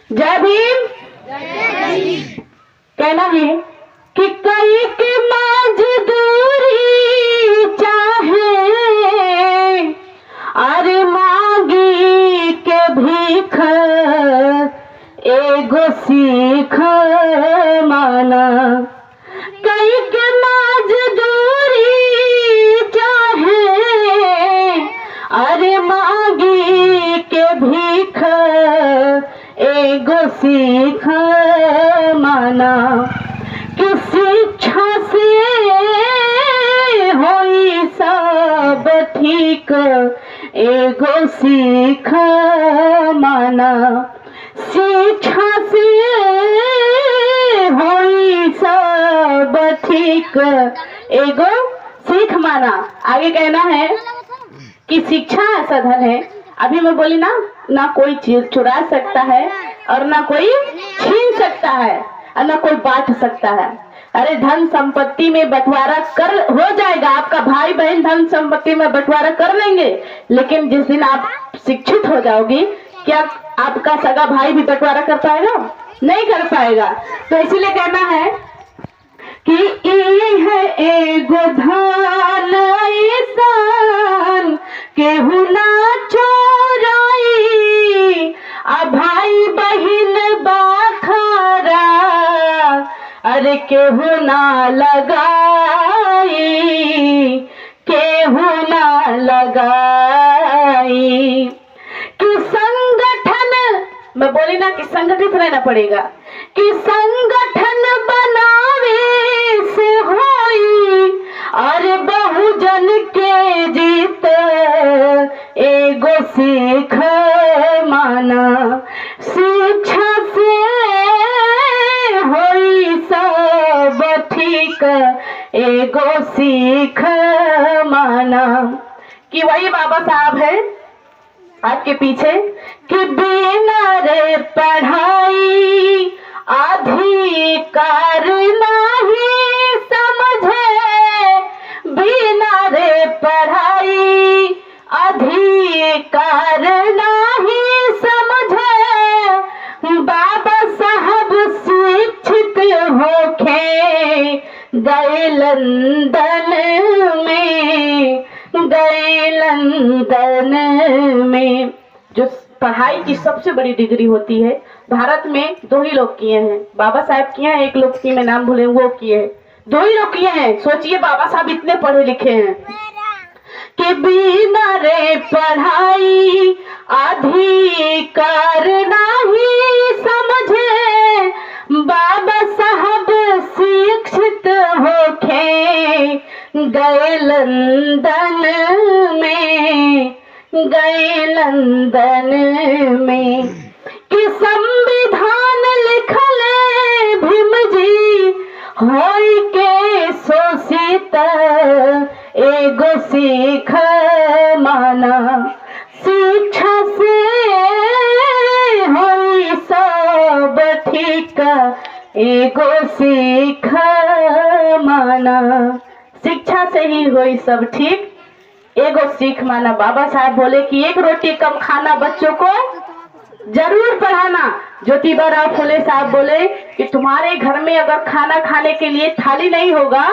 जय भीम। कहना है कि कई की मजदूरी चाहे, अरे मांगी के भीख एगो सीख माना। कई के मजदूरी चाहे, अरे मांगी के भीख एगो सीख माना। कि शिक्षा से होई सब ठीक एगो सीख माना। शिक्षा से होई सब ठीक एगो सीख माना। आगे कहना है कि शिक्षा ऐसा धन है, अभी मैं बोली ना कोई चीज चुरा सकता है और ना कोई छीन सकता है और ना कोई बांट सकता है। अरे धन संपत्ति में बंटवारा कर हो जाएगा, आपका भाई बहन धन संपत्ति में बंटवारा कर लेंगे, लेकिन जिस दिन आप शिक्षित हो जाओगी, क्या आपका सगा भाई भी बंटवारा कर पाएगा? नहीं कर पाएगा। तो इसीलिए कहना है कि ये है एगो धन ऐसान केहू ना चोराई, आ भाई बहिन बाखरा अरे केहू ना लगाई, केहू ना लगाई। कि संगठन, मैं बोली ना कि संगठित रहना पड़ेगा, कि संगठन बनावे से होई अरे बहुजन के जीत एगो सीख माना। शिक्षा से होई सब ठीक एगो सीख माना। कि वही बाबा साहब है आपके पीछे कि बिना रे पढ़ाई अधिकार नहीं समझे, बिना रे पढ़ाई अधिकार नहीं समझे। बाबा साहब शिक्षित होके गए लंदन में, गए लंदन में। जो पढ़ाई की सबसे बड़ी डिग्री होती है भारत में, दो ही लोग किए हैं। बाबा साहब किए हैं, एक लोग की मैं नाम भूले वो किए हैं, दो ही लोग किए हैं। सोचिए बाबा साहब इतने पढ़े लिखे हैं कि बिना रे पढ़ाई अधिकार नहीं समझे। बाबा साहब शिक्षित होके गए लंदन में, गए लंदन में। कि संविधान लिखल भीम जी होई के शोषित एगो सीख माना। शिक्षा से होई सब ठीक एगो सीख माना। शिक्षा से ही होई सब ठीक एगो सीख माना। बाबा साहब बोले कि एक रोटी कम खाना, बच्चों को जरूर पढ़ाना। ज्योतिबा फुले साहब बोले कि तुम्हारे घर में अगर खाना खाने के लिए थाली नहीं होगा,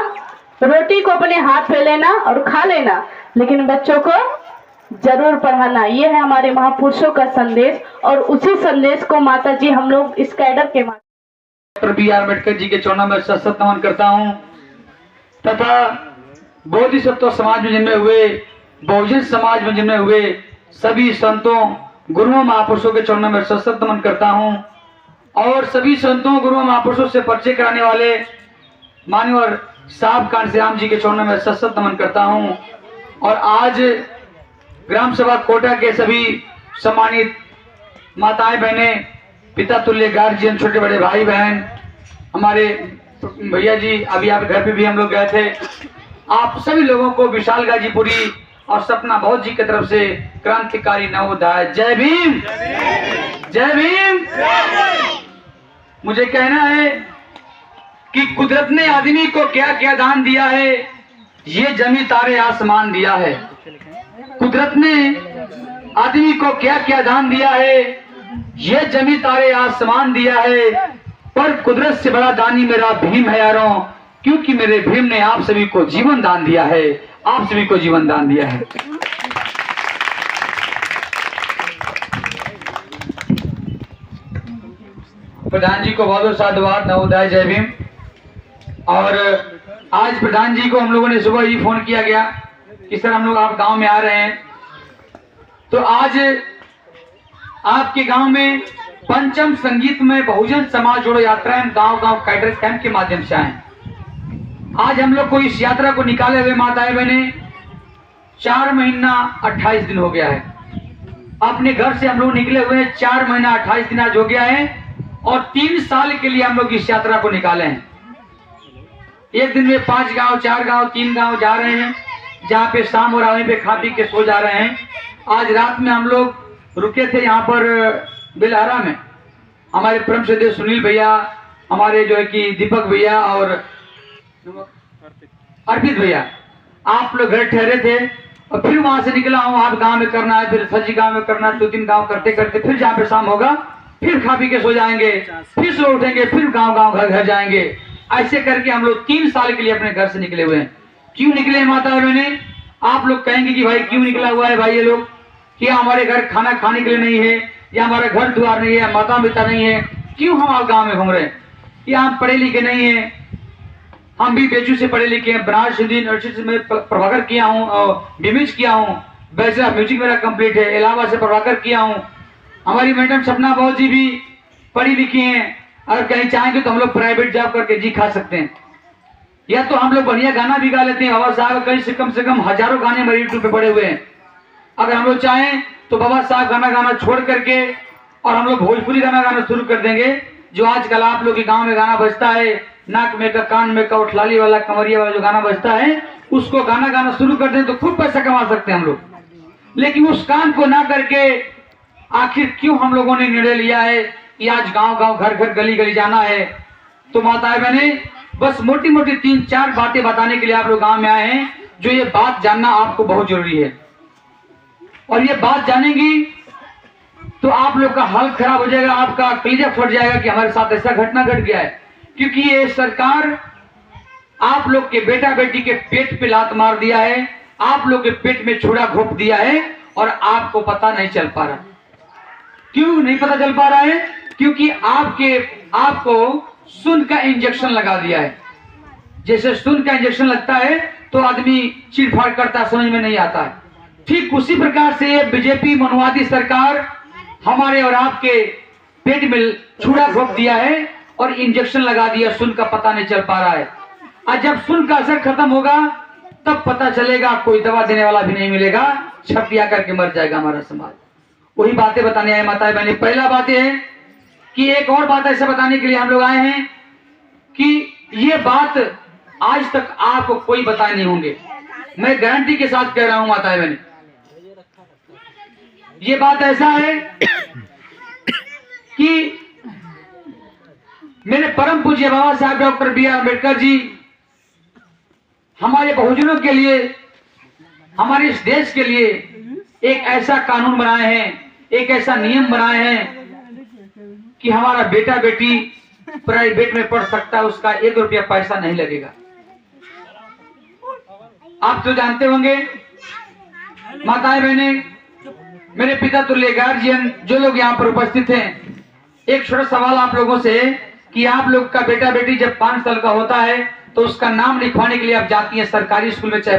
रोटी को अपने हाथ पे लेना और खा लेना, लेकिन बच्चों को जरूर पढ़ाना। ये है हमारे महापुरुषों का संदेश, और उसी संदेश को माता जी हम लोग इस कैडर के डॉक्टर B.R. अम्बेडकर जी के चरणों में सशक्त नमन करता हूँ तथा बोधिसत्व समाज में जन्मे हुए, बहुजन समाज में जन्मे हुए सभी संतों गुरुओं महापुरुषों के चरणों में सशक्त नमन करता हूँ। और सभी संतों गुरुओं महापुरुषों से परिचय कराने वाले मान्यवर साहब कांशीराम जी के चरणों में सशक्त नमन करता हूँ। और आज ग्राम सभा कोटा के सभी सम्मानित माताएं बहनें, पिता तुल्य गार्जियन, छोटे बड़े भाई बहन, हमारे भैया जी, अभी आप घर पे भी हम लोग गए थे, आप सभी लोगों को विशाल गाजीपुरी और सपना बहुत जी की तरफ से क्रांतिकारी नवोदय जय भीम, जय भीम। मुझे कहना है कि कुदरत ने आदमी को क्या क्या दान दिया है, ये जमी तारे आसमान दिया है। कुदरत ने आदमी को क्या क्या दान दिया है, ये जमी तारे आसमान दिया है, पर कुदरत से बड़ा दानी मेरा भीम है यारों, क्योंकि मेरे भीम ने आप सभी को जीवन दान दिया है, आप सभी को जीवन दान दिया है। प्रधान जी को बहुत बहुत साधुवाद, नवोदय, जय भीम। और आज प्रधान जी को हम लोगों ने सुबह ही फोन किया गया कि सर हम लोग आप गांव में आ रहे हैं, तो आज आपके गांव में पंचम संगीत में बहुजन समाज जोड़ो यात्रा गांव गांव कैडर कैंप के माध्यम से आए। आज हम लोग को इस यात्रा को निकाले हुए माताएं बहने 4 महीना 28 दिन हो गया है। अपने घर से हम लोग निकले हुए 4 महीना 28 दिन आज हो गया है, और 3 साल के लिए हम लोग इस यात्रा को निकाले हैं। एक दिन में 5 गांव, 4 गांव, 3 गांव जा रहे हैं, जहाँ पे शाम हो रहा है वहीं पे खा पी के सो जा रहे हैं। आज रात में हम लोग रुके थे यहाँ पर बिलहरा में, हमारे परम श्रद्धेय सुनील भैया, हमारे जो है कि दीपक भैया और अर्पित भैया, आप लोग घर ठहरे थे। और फिर वहां से निकला हूँ, आप गांव में करना है, फिर सजी गांव में करना है, 2-3 गांव करते करते फिर जहाँ पे शाम होगा फिर खा पी के सो जाएंगे, फिर सो उठेंगे, फिर गांव गांव घर घर जाएंगे। ऐसे करके हम लोग 3 साल के लिए अपने घर से निकले हुए हैं। क्यों निकले माता बहने? आप लोग कहेंगे कि भाई क्यों निकला हुआ है भाई ये लोग, कि हमारे घर खाना खाने के लिए नहीं है, या हमारा घर द्वार नहीं है, माता पिता नहीं है, क्यों हम आप गाँव में घूम रहे हैं? या हम पढ़े लिखे नहीं है? हम भी बेचू से पढ़े लिखे हैं, बनारस हिंदी यूनिवर्सिटी में प्रभाकर किया हूँ और बीमिज किया हूँ, बैचलर म्यूजिक मेरा कंप्लीट है, इलाहाबाद से प्रभाकर किया हूँ। हमारी मैडम सपना बहुत जी भी पढ़ी लिखी हैं, अगर कहीं चाहेंगे तो हम लोग प्राइवेट जॉब करके जी खा सकते हैं, या तो हम लोग बढ़िया गाना भी गा लेते हैं। बाबा साहब कहीं से कम हजारों गाने हमारे यूट्यूब पे पड़े हुए हैं। अगर हम लोग चाहें तो बाबा साहब गाना गाना छोड़ करके और हम लोग भोजपुरी गाना गाना शुरू कर देंगे। जो आजकल आप लोग के गांव में गाना बजता है, नाक में का, कान में का, उठलाली वाला, कमरिया वाला जो गाना बजता है, उसको गाना गाना शुरू कर दें तो खूब पैसा कमा सकते हैं हम लोग। लेकिन उस काम को ना करके आखिर क्यों हम लोगों ने निर्णय लिया है कि आज गांव गांव घर घर गली गली जाना है? तो माताएं बहने, बस मोटी मोटी 3-4 बातें बताने के लिए आप लोग गांव में आए हैं, जो ये बात जानना आपको बहुत जरूरी है। और ये बात जानेंगी तो आप लोग का हाल खराब हो जाएगा, आपका कलेजा फट जाएगा कि हमारे साथ ऐसा घटना घट गया है। क्योंकि ये सरकार आप लोग के बेटा बेटी के पेट पे लात मार दिया है, आप लोग के पेट में छुरा घोप दिया है, और आपको पता नहीं चल पा रहा। क्यों नहीं पता चल पा रहा है? क्योंकि आपको सुन का इंजेक्शन लगा दिया है। जैसे सुन का इंजेक्शन लगता है तो आदमी चीड़-फाड़ करता है, समझ में नहीं आता है। ठीक उसी प्रकार से ये बीजेपी मनवादी सरकार हमारे और आपके पेट में छुरा घोप दिया है और इंजेक्शन लगा दिया, सुन का पता नहीं चल पा रहा है। और जब सुन का असर खत्म होगा तब पता चलेगा, कोई दवा देने वाला भी नहीं मिलेगा, छपिया करके मर जाएगा हमारा समाज। वही बातें बताने आए माताएं बहने। पहला बात है कि एक और बात ऐसा बताने के लिए हम लोग आए हैं कि ये बात आज तक आपको कोई बताए नहीं होंगे, मैं गारंटी के साथ कह रहा हूं माताएं बहने। ये बात ऐसा है कि मेरे परम पूज्य बाबा साहब डॉक्टर B.R. अम्बेडकर जी हमारे बहुजनों के लिए, हमारे इस देश के लिए एक ऐसा कानून बनाए हैं, एक ऐसा नियम बनाए हैं कि हमारा बेटा बेटी प्राइवेट में पढ़ सकता है, उसका 1 रुपया पैसा नहीं लगेगा। आप तो जानते होंगे माताएं बहने, मेरे पिता तुल्य गार्जियन जो लोग यहाँ पर उपस्थित हैं, एक छोटा सवाल आप लोगों से कि आप लोग का बेटा बेटी जब 5 साल का होता है तो उसका नाम लिखवाने के लिए आप जाती हैं सरकारी स्कूल में, चाहे